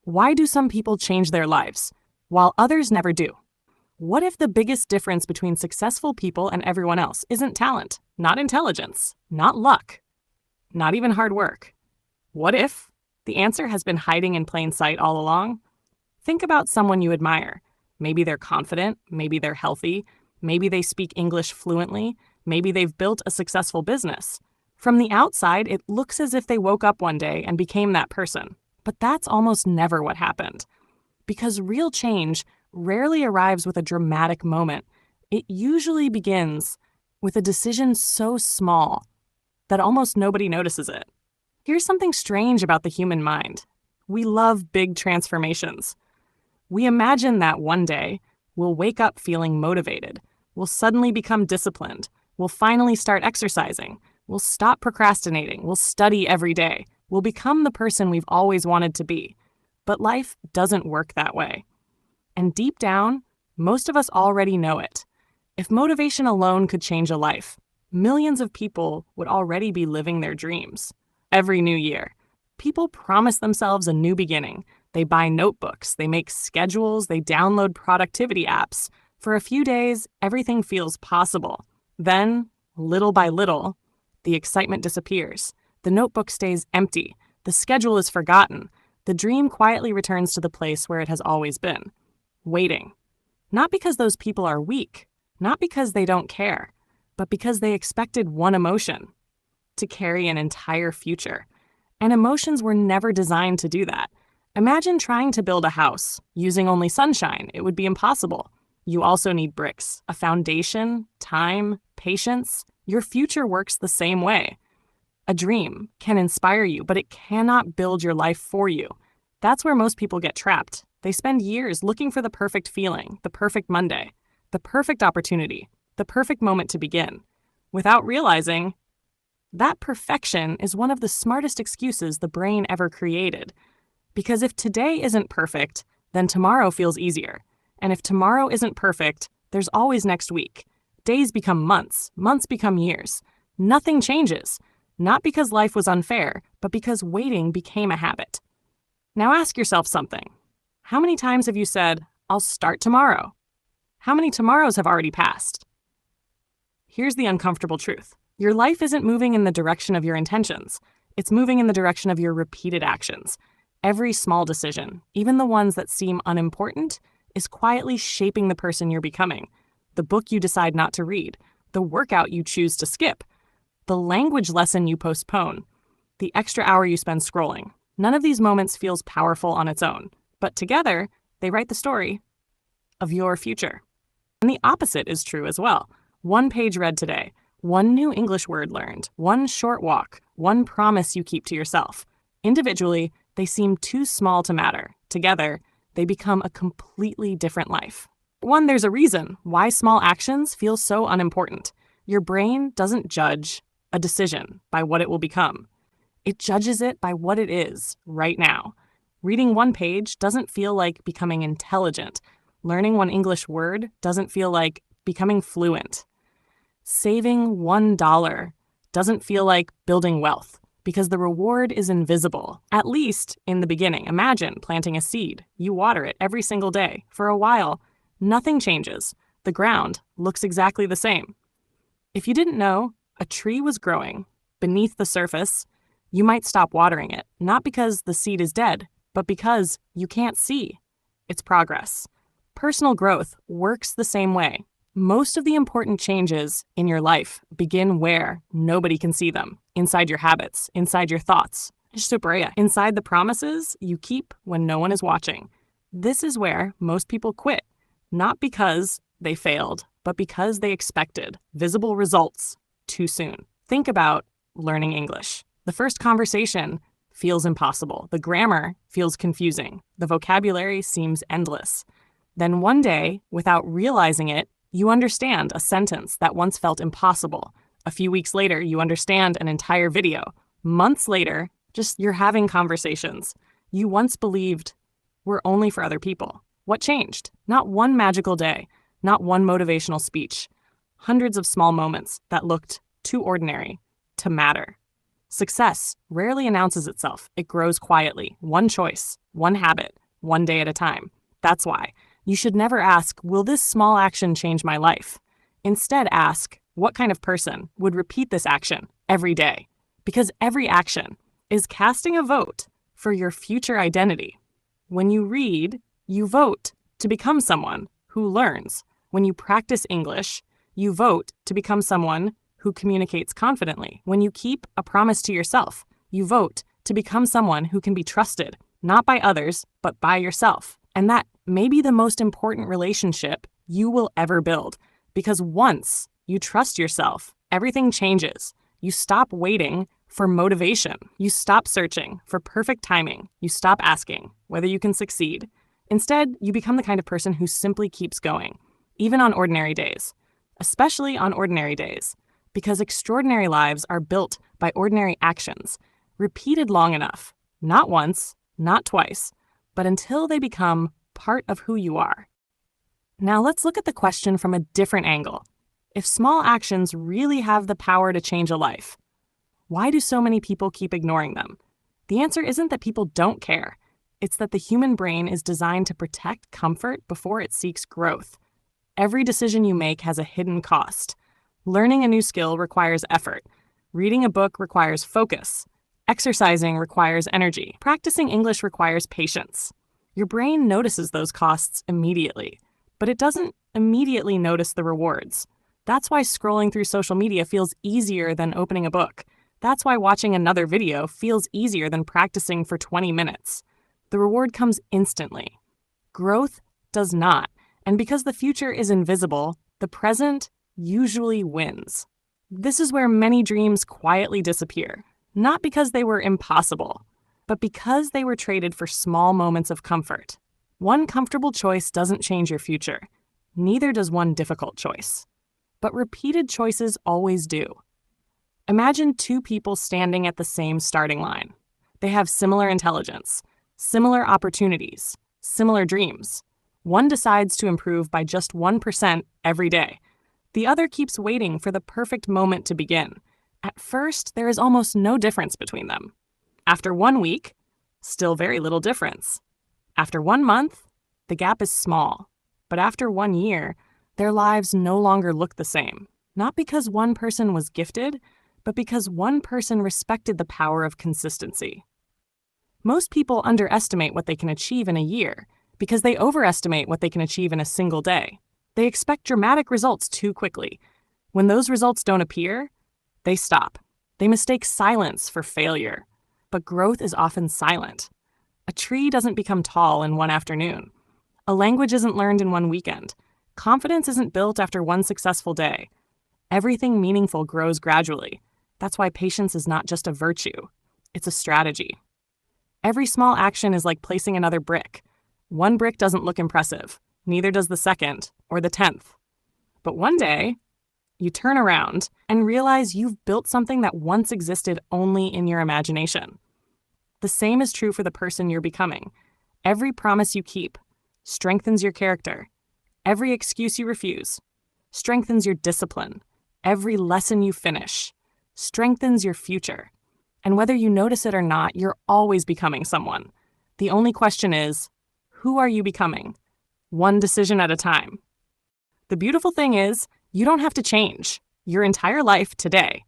Why do some people change their lives, while others never do? What if the biggest difference between successful people and everyone else isn't talent, not intelligence, not luck, not even hard work? What if the answer has been hiding in plain sight all along? Think about someone you admire. Maybe they're confident, maybe they're healthy, maybe they speak English fluently, maybe they've built a successful business. From the outside, it looks as if they woke up one day and became that person. But that's almost never what happened. Because real change rarely arrives with a dramatic moment. It usually begins with a decision so small that almost nobody notices it. Here's something strange about the human mind. We love big transformations. We imagine that one day we'll wake up feeling motivated, we'll suddenly become disciplined, we'll finally start exercising, we'll stop procrastinating, we'll study every day, we'll become the person we've always wanted to be. But life doesn't work that way. And deep down, most of us already know it. If motivation alone could change a life, millions of people would already be living their dreams. Every new year, people promise themselves a new beginning. They buy notebooks, they make schedules, they download productivity apps. For a few days, everything feels possible. Then, little by little, the excitement disappears. The notebook stays empty. The schedule is forgotten. The dream quietly returns to the place where it has always been, waiting. Not because those people are weak, not because they don't care, but because they expected one emotion, to carry an entire future. And emotions were never designed to do that. Imagine trying to build a house using only sunshine. It would be impossible. You also need bricks, a foundation, time, patience. Your future works the same way. A dream can inspire you, but it cannot build your life for you. That's where most people get trapped. They spend years looking for the perfect feeling, the perfect Monday, the perfect opportunity, the perfect moment to begin, without realizing that perfection is one of the smartest excuses the brain ever created. Because if today isn't perfect, then tomorrow feels easier. And if tomorrow isn't perfect, there's always next week. Days become months, months become years. Nothing changes. Not because life was unfair, but because waiting became a habit. Now ask yourself something. How many times have you said, "I'll start tomorrow"? How many tomorrows have already passed? Here's the uncomfortable truth. Your life isn't moving in the direction of your intentions. It's moving in the direction of your repeated actions. Every small decision, even the ones that seem unimportant, is quietly shaping the person you're becoming. The book you decide not to read, the workout you choose to skip, the language lesson you postpone, the extra hour you spend scrolling. None of these moments feels powerful on its own, but together, they write the story of your future. And the opposite is true as well. One page read today, one new English word learned, one short walk, one promise you keep to yourself. Individually, they seem too small to matter. Together, they become a completely different life. One, there's a reason why small actions feel so unimportant. Your brain doesn't judge a decision by what it will become. It judges it by what it is right now. Reading one page doesn't feel like becoming intelligent. Learning one English word doesn't feel like becoming fluent. Saving $1 doesn't feel like building wealth because the reward is invisible, at least in the beginning. Imagine planting a seed. You water it every single day. For a while, nothing changes. The ground looks exactly the same. If you didn't know, a tree was growing beneath the surface, you might stop watering it, not because the seed is dead, but because you can't see its progress. Personal growth works the same way. Most of the important changes in your life begin where nobody can see them, inside your habits, inside your thoughts, inside the promises you keep when no one is watching. This is where most people quit, not because they failed, but because they expected visible results too soon. Think about learning English. The first conversation feels impossible. The grammar feels confusing. The vocabulary seems endless. Then one day, without realizing it, you understand a sentence that once felt impossible. A few weeks later, you understand an entire video. Months later, just you're having conversations you once believed were only for other people. What changed? Not one magical day, not one motivational speech. Hundreds of small moments that looked too ordinary to matter. Success rarely announces itself. It grows quietly, one choice, one habit, one day at a time. That's why you should never ask, will this small action change my life? Instead, ask, what kind of person would repeat this action every day? Because every action is casting a vote for your future identity. When you read, you vote to become someone who learns. When you practice English, you vote to become someone who communicates confidently. When you keep a promise to yourself, you vote to become someone who can be trusted, not by others, but by yourself. And that may be the most important relationship you will ever build, because once you trust yourself, everything changes. You stop waiting for motivation. You stop searching for perfect timing. You stop asking whether you can succeed. Instead, you become the kind of person who simply keeps going, even on ordinary days, especially on ordinary days, because extraordinary lives are built by ordinary actions, repeated long enough, not once, not twice, but until they become part of who you are. Now let's look at the question from a different angle. If small actions really have the power to change a life, why do so many people keep ignoring them? The answer isn't that people don't care. It's that the human brain is designed to protect comfort before it seeks growth. Every decision you make has a hidden cost. Learning a new skill requires effort. Reading a book requires focus. Exercising requires energy. Practicing English requires patience. Your brain notices those costs immediately, but it doesn't immediately notice the rewards. That's why scrolling through social media feels easier than opening a book. That's why watching another video feels easier than practicing for 20 minutes. The reward comes instantly. Growth does not. And because the future is invisible, the present usually wins. This is where many dreams quietly disappear, not because they were impossible, but because they were traded for small moments of comfort. One comfortable choice doesn't change your future. Neither does one difficult choice. But repeated choices always do. Imagine two people standing at the same starting line. They have similar intelligence, similar opportunities, similar dreams. One decides to improve by just 1% every day. The other keeps waiting for the perfect moment to begin. At first, there is almost no difference between them. After 1 week, still very little difference. After 1 month, the gap is small. But after 1 year, their lives no longer look the same. Not because one person was gifted, but because one person respected the power of consistency. Most people underestimate what they can achieve in a year because they overestimate what they can achieve in a single day. They expect dramatic results too quickly. When those results don't appear, they stop. They mistake silence for failure. But growth is often silent. A tree doesn't become tall in one afternoon. A language isn't learned in one weekend. Confidence isn't built after one successful day. Everything meaningful grows gradually. That's why patience is not just a virtue. It's a strategy. Every small action is like placing another brick. One brick doesn't look impressive. Neither does the second or the 10th. But one day, you turn around and realize you've built something that once existed only in your imagination. The same is true for the person you're becoming. Every promise you keep strengthens your character. Every excuse you refuse strengthens your discipline. Every lesson you finish strengthens your future. And whether you notice it or not, you're always becoming someone. The only question is, who are you becoming? One decision at a time. The beautiful thing is, you don't have to change your entire life today.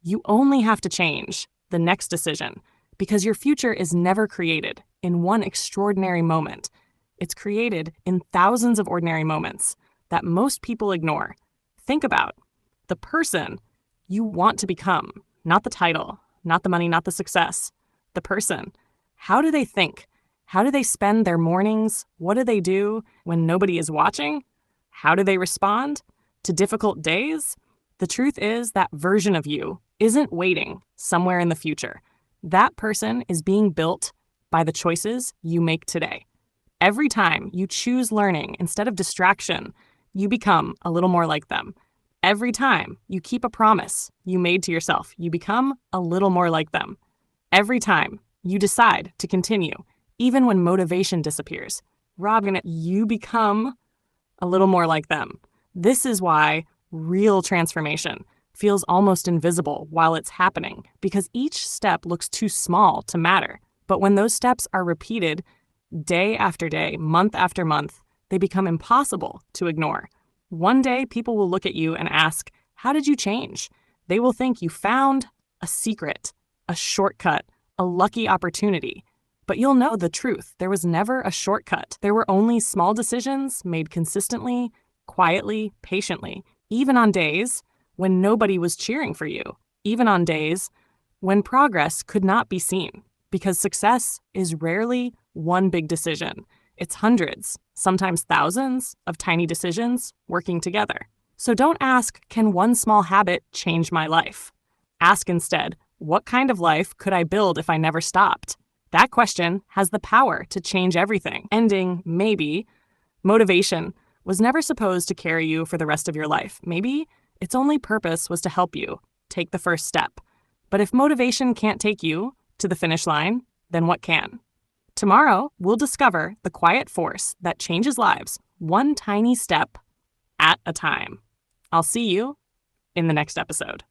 You only have to change the next decision, because your future is never created in one extraordinary moment. It's created in thousands of ordinary moments that most people ignore. Think about the person you want to become, not the title, not the money, not the success. The person. How do they think? How do they spend their mornings? What do they do when nobody is watching? How do they respond to difficult days? The truth is that version of you isn't waiting somewhere in the future. That person is being built by the choices you make today. Every time you choose learning instead of distraction, you become a little more like them. Every time you keep a promise you made to yourself, you become a little more like them. Every time you decide to continue, even when motivation disappears, you become a little more like them. This is why real transformation feels almost invisible while it's happening because each step looks too small to matter. But when those steps are repeated day after day, month after month, they become impossible to ignore. One day, people will look at you and ask, "How did you change?" They will think you found a secret, a shortcut, a lucky opportunity. But you'll know the truth. There was never a shortcut. There were only small decisions made consistently, quietly, patiently, even on days when nobody was cheering for you, even on days when progress could not be seen. Because success is rarely one big decision. It's hundreds, sometimes thousands, of tiny decisions working together. So don't ask, can one small habit change my life? Ask instead, what kind of life could I build if I never stopped? That question has the power to change everything. Ending, maybe, motivation was never supposed to carry you for the rest of your life. Maybe its only purpose was to help you take the first step. But if motivation can't take you to the finish line, then what can? Tomorrow, we'll discover the quiet force that changes lives one tiny step at a time. I'll see you in the next episode.